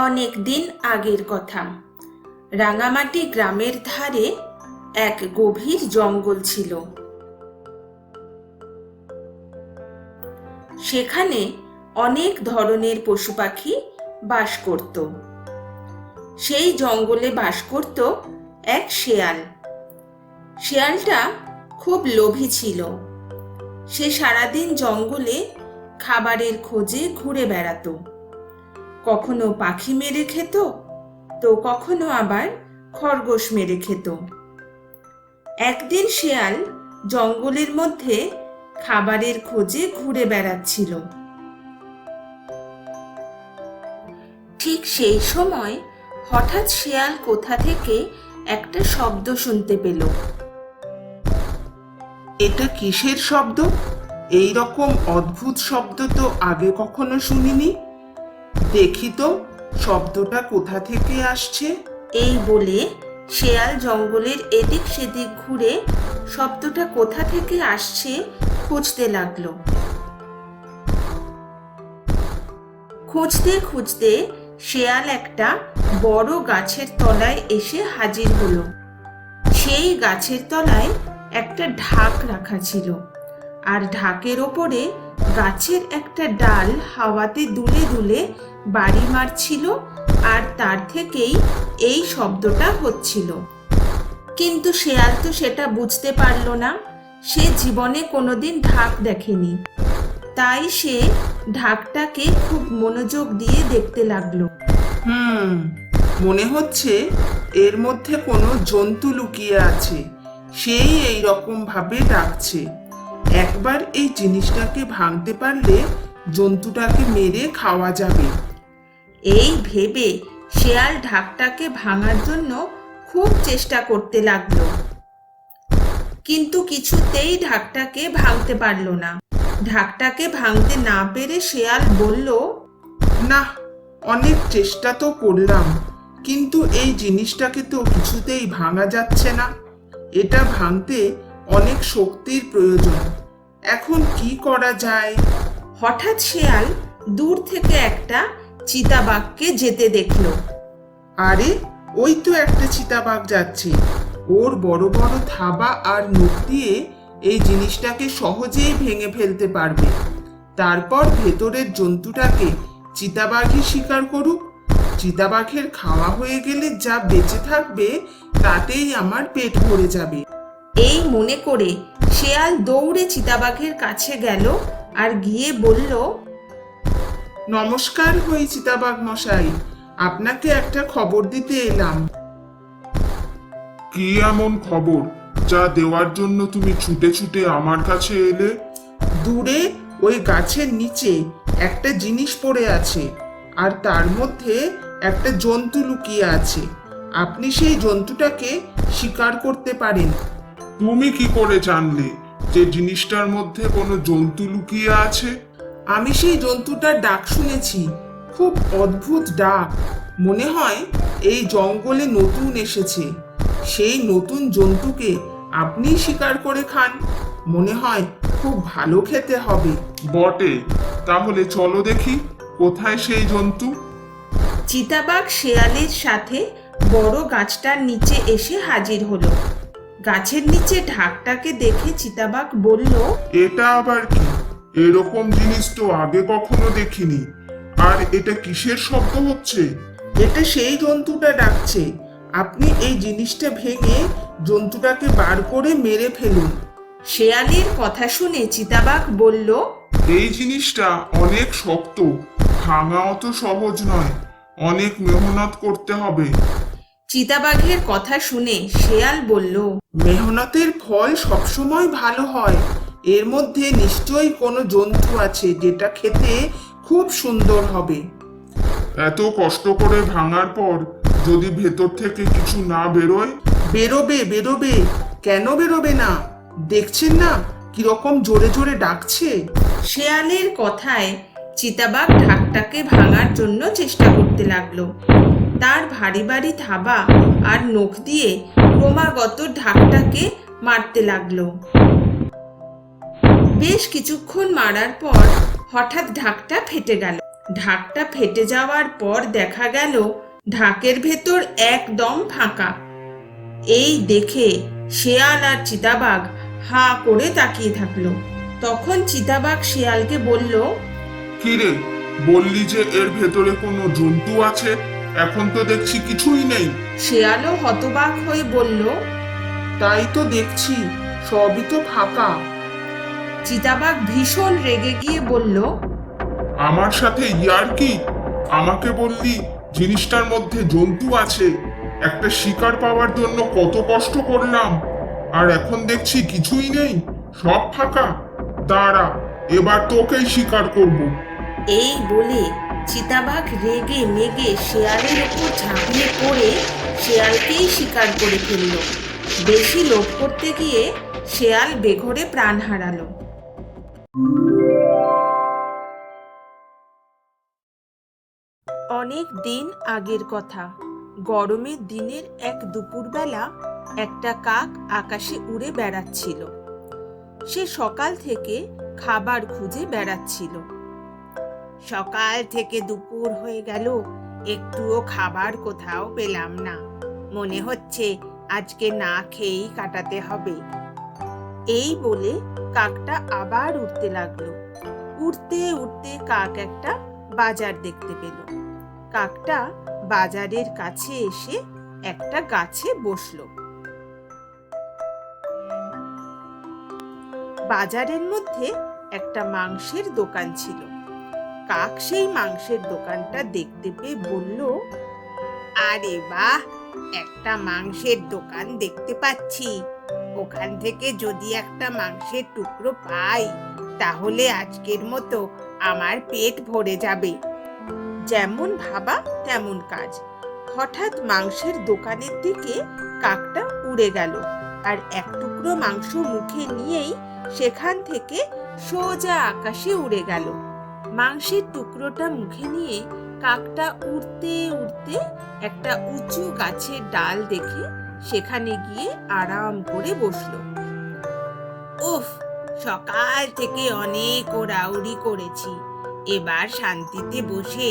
অনেক দিন আগের কথা। রাঙামাটি গ্রামের ধারে এক গভীর জঙ্গল ছিল। সেখানে অনেক ধরনের পশু পাখি বাস করত। সেই জঙ্গলে বাস করত এক শেয়াল। শেয়ালটা খুব লোভী ছিল। সে সারাদিন জঙ্গলে খাবারের খোঁজে ঘুরে বেড়াতো। কখনো পাখি মেরে খেত, তো কখনো আবার খরগোশ মেরে খেত। একদিন শেয়াল জঙ্গলের মধ্যে খাবারের খোঁজে ঘুরে বেড়াচ্ছিল। ঠিক সেই সময় হঠাৎ শেয়াল কোথা থেকে একটা শব্দ শুনতে পেল। এটা কিসের শব্দ? এই রকম অদ্ভুত শব্দ তো আগে কখনো শুনিনি। দেখি তো শব্দটা কোথা থেকে আসছে। এই বলে শেয়াল জঙ্গলের এদিক সেদিক ঘুরে শব্দটা কোথা থেকে আসছে খুঁজতে লাগলো। খুঁজতে খুঁজতে শেয়াল একটা বড় গাছের তলায় এসে হাজির হলো। সেই গাছের তলায় একটা ঢাক রাখা ছিল, আর ঢাকের ওপরে গাছের একটা ডাল হাওয়াতে দুলে দুলে বাড়ি মারছিল, আর তার থেকেই এই শব্দটা হচ্ছিল। কিন্তু শেয়াল তো সেটা বুঝতে পারল না। সে জীবনে কোনোদিন ঢাক দেখেনি। তাই সে ঢাকটাকে খুব মনোযোগ দিয়ে দেখতে লাগলো। মনে হচ্ছে এর মধ্যে কোনো জন্তু লুকিয়ে আছে, সেই এই রকম ভাবে ডাকছে। একবার এই জিনিসটাকে ভাঙতে পারলে জন্তুটাকে মেরে খাওয়া যাবে। এই ভেবে শেয়াল ঢাকটাকে ভাঙার জন্য খুব চেষ্টা করতে লাগলো, কিন্তু কিছুতেই ঢাকটাকে ভাঙতে পারল না। ঢাকটাকে ভাঙতে না পেরে শেয়াল বলল, না, অনেক চেষ্টা তো করলাম, কিন্তু এই জিনিসটাকে তো কিছুতেই ভাঙা যাচ্ছে না। এটা ভাঙতে অনেক শক্তির প্রয়োজন। এখন কি করা যায়? হঠাৎ শেয়াল দূর থেকে একটা চিতাবাঘকে যেতে দেখলো। আরে, ওই তো একটা চিতাবাঘ যাচ্ছে। ওর বড় বড় থাবা আর নখ দিয়ে এই জিনিসটাকে সহজেই ভেঙে ফেলতে পারবে। তারপর ভেতরের জন্তুটাকে চিতাবাঘই শিকার করুক। চিতাবাঘের খাওয়া হয়ে গেলে যা বেঁচে থাকবে তাতেই আমার পেট ভরে যাবে। এই মনে করে শেয়াল দৌড়ে চিতাবাঘের কাছে গেল আর গিয়ে বলল, নমস্কার হই চিতাবাঘ মশাই, আপনাকে একটা খবর দিতে এলাম। কি এমন খবর যা দেওয়ার জন্য তুমি ছুটে ছুটে আমার কাছে এলে? দূরে ওই গাছের নিচে একটা জিনিস পড়ে আছে, আর তার মধ্যে একটা জন্তু লুকিয়ে আছে। আপনি সেই জন্তুটাকে শিকার করতে পারেন। তুমি কি করে জানলে যে জিনিসটার মধ্যে কোনো জন্তু লুকিয়ে আছে? আমি সেই জন্তুটার ডাক শুনেছি, খুব অদ্ভুত ডাক। মনে হয় এই জঙ্গলে নতুন এসেছে। সেই নতুন জন্তুকে আপনি শিকার করে খান, মনে হয় খুব ভালো খেতে হবে। বটে, তাহলে চলো দেখি কোথায় সেই জন্তু। চিতাবাঘ শেয়ালের সাথে বড় গাছটার নিচে এসে হাজির হলো। গাছের নিচে ঢাকটাকে দেখে চিতাবাঘ বলল, এটা আবার কি? এরকম জিনিস তো আগে কখনো দেখিনি। আর এটা কিসের শব্দ হচ্ছে? এটা সেই জন্তুটা ডাকছে। আপনি এই জিনিসটা ভেঙে জন্তুটাকে বার করে মেরে ফেলুন। শেয়ালের কথা শুনে চিতাবাঘ বলল, এই জিনিসটা অনেক শক্ত, ভাঙা অত সহজ নয়, অনেক মেহনত করতে হবে। চিতাবাঘের কথা শুনে শেয়াল বলল, মেহনতের ফল সবসময় ভালো হয়। এর মধ্যে নিশ্চয়ই কোনো জন্তু আছে যেটা খেতে খুব সুন্দর হবে। এত কষ্ট করে ভাঙার পর যদি ভেতর থেকে কিছু না বেরোয়? বেরোবে বেরোবে, কেন বেরোবে না? দেখছেন না কিরকম জোরে জোরে ডাকছে। শেয়ালের কথায় চিতাবাঘ ঢাকটাকে ভাঙার জন্য চেষ্টা করতে লাগলো। তার ভারী ভারী থাবা আর নখ দিয়ে ক্রমাগত ঢাকটাকে মারতে লাগলো। বেশ কিছুক্ষণ মারার পর হঠাৎ ঢাকটা ফেটে গেল। ঢাকটা ফেটে যাওয়ার পর দেখা গেল ঢাকের ভেতর একদম ফাঁকা। এই দেখে শেয়াল আর চিতাবাঘ হাঁ করে তাকিয়ে থাকলো। তখন চিতাবাঘ শিয়ালকে বলল, কি রে, বললি যে এর ভেতরে কোনো জন্তু আছে, এখন তো দেখছি কিছুই নেই। শেয়ালও হতবাক হয়ে বলল, তাই তো দেখছি, সবই তো ফাঁকা। চিতাবাঘ ভীষণ রেগে গিয়ে বলল, আমার সাথে ইয়ার্কি? আমাকে বললি জিনিসটার মধ্যে জন্তু আছে, একটা শিকার পাওয়ার জন্য কত কষ্ট করলাম, আর এখন দেখছি কিছুই নেই, সব ফাঁকা। দাঁড়া, এবার তোকেই শিকার করব। এই বলে চিতাবাঘ রেগে মেগে শেয়ালের ওপর ঝাঁপিয়ে পড়ে শেয়ালকেই শিকার করে ফেলল। বেশি লোভ করতে গিয়ে শেয়াল বেঘোরে প্রাণ হারালো। অনেক দিন আগের কথা। গরমের দিনের এক দুপুরবেলা একটা কাক আকাশে উড়ে বেড়াচ্ছিল। সে সকাল থেকে খাবার খুঁজে বেড়াচ্ছিল। সকাল থেকে দুপুর হয়ে গেল, একটুও খাবার কোথাও পেলাম না। মনে হচ্ছে আজকে না খেয়েই কাটাতে হবে। এই বলে কাকটা আবার উড়তে লাগলো। উড়তে উড়তে কাক একটা বাজার দেখতে পেল। কাকটা বাজারের কাছে এসে একটা গাছে বসলো। বাজারের মধ্যে একটা মাংসের দোকান ছিল। কাক সেই মাংসের দোকানটা দেখতে পেয়ে বলল, আরে বাহ, একটা মাংসের দোকান দেখতে পাচ্ছি। ওখান থেকে যদি একটা মাংসের টুকরো পাই, তাহলে আজকের মতো আমার পেট ভরে যাবে। যেমন ভাবা তেমন কাজ। হঠাৎ মাংসের দোকানের দিকে কাকটা উড়ে গেল, আর এক টুকরো মাংস মুখে নিয়েই সেখান থেকে সোজা আকাশে উড়ে গেল। মাংসের টুকরোটা মুখে নিয়ে কাকটা উড়তে উড়তে একটা উঁচু গাছের ডাল দেখে সেখানে গিয়ে আরাম করে বসলো। উফ, সকাল থেকে অনেক ওড়াউড়ি করেছি, এবার শান্তিতে বসে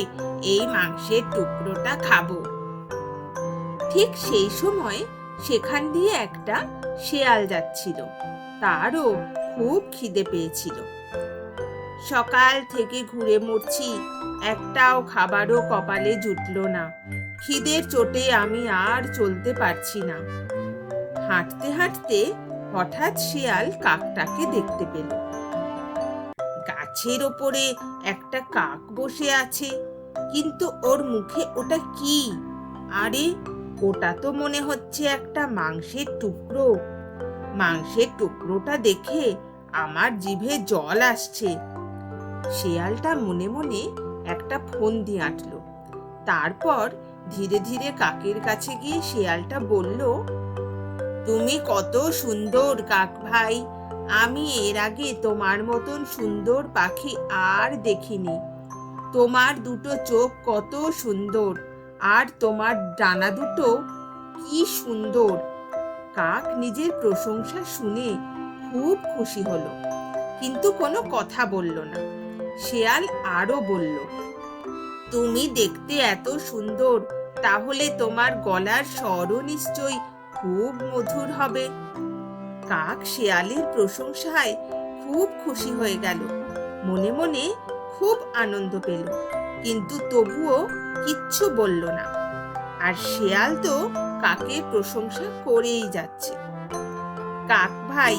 এই মাংসের টুকরোটা খাবো। ঠিক সেই সময় সেখান দিয়ে একটা শেয়াল যাচ্ছিল। তারও খুব খিদে পেয়েছিল। সকাল থেকে ঘুরে মরছি, একটাও খাবারও কপালে জুটলো না। খিদের চোটে আমি আর চলতে পারছি না। হাঁটতে হাঁটতে হঠাৎ শেয়াল কাকটাকে দেখতে পেল। গাছের ওপরে একটা কাক বসে আছে, কিন্তু ওর মুখে ওটা কি? আরে, ওটা তো মনে হচ্ছে একটা মাংসের টুকরো। মাংসের টুকরোটা দেখে আমার জিভে জল আসছে। শেয়ালটা মনে মনে একটা ফন্দি আঁটলো। তারপর ধীরে ধীরে কাকের কাছে গিয়ে শেয়ালটা বলল, তুমি কত সুন্দর কাক ভাই, আমি এর আগে তোমার মতন সুন্দর পাখি আর দেখিনি। তোমার দুটো চোখ কত সুন্দর, আর তোমার ডানা দুটো কি সুন্দর। কাক নিজের প্রশংসা শুনে খুব খুশি হলো, কিন্তু কোনো কথা বলল না। শেয়াল আরো বলল, তুমি দেখতে এত সুন্দর, তাহলে তোমার গলার স্বরও নিশ্চয়ই খুব মধুর হবে। কাক শেয়ালের প্রশংসায় খুব খুশি হয়ে গেল, মনে মনে খুব আনন্দ পেল, কিন্তু তবুও কিচ্ছু বলল না। আর শেয়াল তো কাকের প্রশংসা করেই যাচ্ছে। কাক ভাই,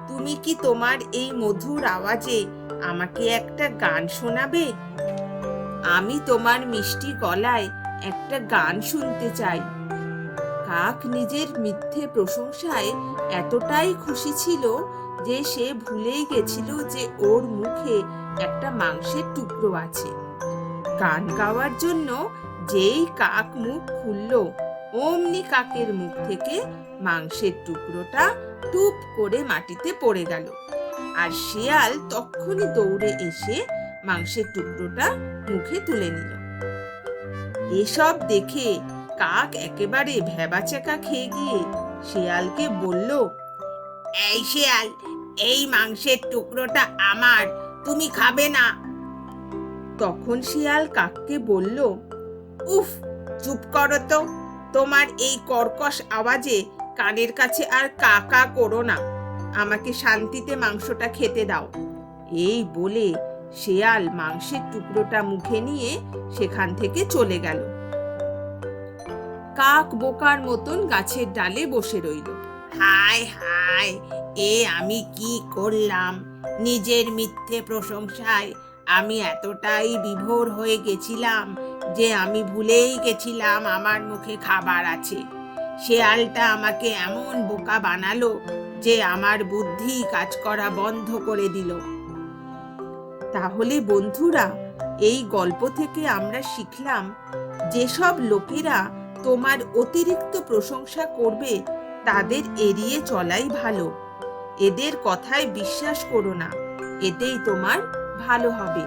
তুমি কি তোমার এই মধুর আওয়াজে আমাকে একটা গান শোনাবে? আমি তোমার মিষ্টি গলায় একটা গান শুনতে চাই। কাক নিজের মিথ্যে প্রশংসায় এতটাই খুশি ছিল যে সে ভুলেই গেছিল যে ওর মুখে একটা মাংসের টুকরো আছে। গান গাওয়ার জন্য যেই কাক মুখ খুলল, অমনি কাকের মুখ থেকে মাংসের টুকরোটা টুপ করে মাটিতে পড়ে গেল। আর শিয়াল তক্ষুনি দৌড়ে এসে মাংসের টুকরোটা মুখে তুলে নিল। এসব দেখে কাক একেবারে ভ্যাবাচ্যাকা খেয়ে গিয়ে শিয়ালকে বলল, এই শিয়াল, এই মাংসের টুকরোটা আমার, তুমি খাবে না। তখন শিয়াল কাককে বলল, উফ, চুপ করো তো, তোমার এই কর্কশ আওয়াজে কানের কাছে আর কা কা করো না, আমাকে শান্তিতে মাংসটা খেতে দাও। এই বলে শেয়াল মাংসের টুকরোটা মুখে নিয়ে সেখান থেকে চলে গেল। কাক বোকার মতন গাছের ডালে বসে রইল। হায় হায়, এ আমি কি করলাম! নিজের মিথ্যে প্রশংসায় আমি এতটাই বিভোর হয়ে গেছিলাম যে আমি ভুলেই গেছিলাম আমার মুখে খাবার আছে। শেয়ালটা আমাকে এমন বোকা বানালো যে আমার বুদ্ধি কাজ করা বন্ধ করে দিল। তাহলে বন্ধুরা, এই গল্প থেকে আমরা শিখলাম, যেসব লোকেরা তোমার অতিরিক্ত প্রশংসা করবে তাদের এড়িয়ে চলাই ভালো। এদের কথায় বিশ্বাস করো না, এতেই তোমার ভালো হবে।